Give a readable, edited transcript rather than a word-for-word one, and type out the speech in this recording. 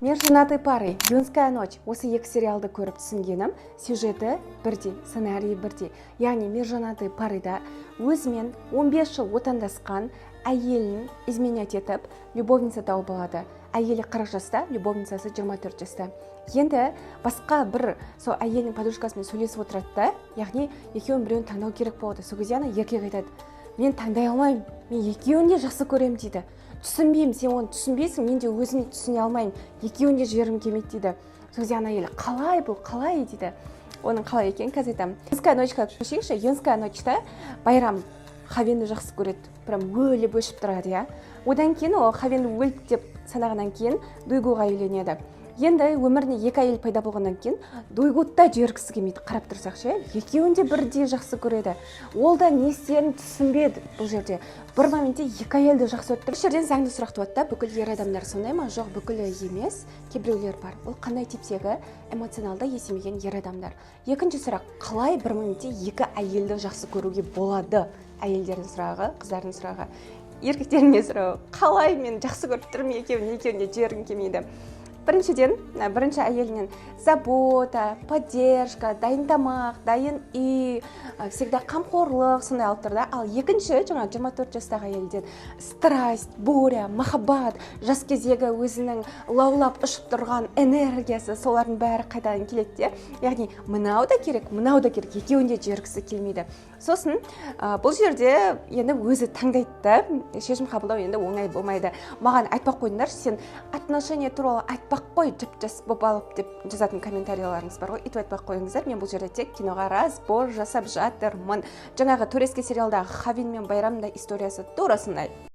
Мен женатый парой, Юнская ночь. Осы екі сериалды көріп түсінгенім, сюжеті бірдей, сценарийі бірдей. Яғни мен женатый парыда өзімен 15 жыл отандасқан әйелін изменять етіп, любовница тауып алады. Әйелі 40 жаста, любовницасы 24 жаста. Енді басқа бір сол әйелінің подружкасымен сөйлесіп отырады да, яғни екеуін біреуін таңдау керек болады. Сол кезде ана еркек айтады: "Мен таңдай алмаймын, мен екеуін де жақсы көремін" дейді. "Түсінбеймін, сен оны түсінбейсің, мен де өзімді түсіне алмаймын, екеуін де жібергім келмейді" дейді. Сол кезде ана әйелі: "Қалай бұл, қалай?" дейді. Оның қалай екенін қазір айтамын. Юнская ночьқа көшейікші. Юнская ночьта Байрам Хавенді жақсы көреді, прям өліп өшіп тұрады, иә. Одан кейін ол Хавенді өлді деп санағаннан кейін Дуйгуға үйленеді. Енді өміріне екі әйел пайда болғаннан кейін Дуйгуды да жібергісі келмейді. Қарап тұрсақ ше, екеуін де бірдей жақсы көреді. Ол да не істерін түсінбеді бұл жерде. Бір моментте екі әйелді жақсы өтті. Бұл жерден заңды сұрақ туады да, бүкіл ер адамдар сондай ма? Жоқ, бүкілі емес, кейбіреулер бар. Ол қандай типтегі эмоционалды есемеген ер адамдар. Екінші сұрақ: қалай бір моментте екі әйелді жақсы көруге болады? Әйелдердің сұрағы, қыздардың сұрағы. Еркектердің не сұрағы: қалай мен жақсы көріп тұрмын екеуін де жібергім келмейді? Біріншіден, бірінші әйелінен забота, поддержка, дайын тамақ, дайын үй, всегда қамқорлық сондай алып тұрды. Ал екінші, жаңа 24 жастағы әйелден страсть, буря, махаббат, жас кездегі өзінің лаулап ұшып тұрған энергиясы, солардың бәрі қайдан келеді де. Яғни мынау да керек, екеуін де жібергісі келмейді. Сосын бұл жерде енді өзі таңдайды, шешім қабылдау енді оңай болмайды. Маған айтпақ қойыңдар, сен отношения туралы айтпақ қой, жап-жас болып алып деп жазатын комментарияларыңыз бар ғой. Өйтіп айтпақ қойыңыздар. Мен бұл жерде тек киноға разбор жасап жатырмын. Жаңағы турецкий сериалдағы Хавин мен Байрамның да историясы тура сондай.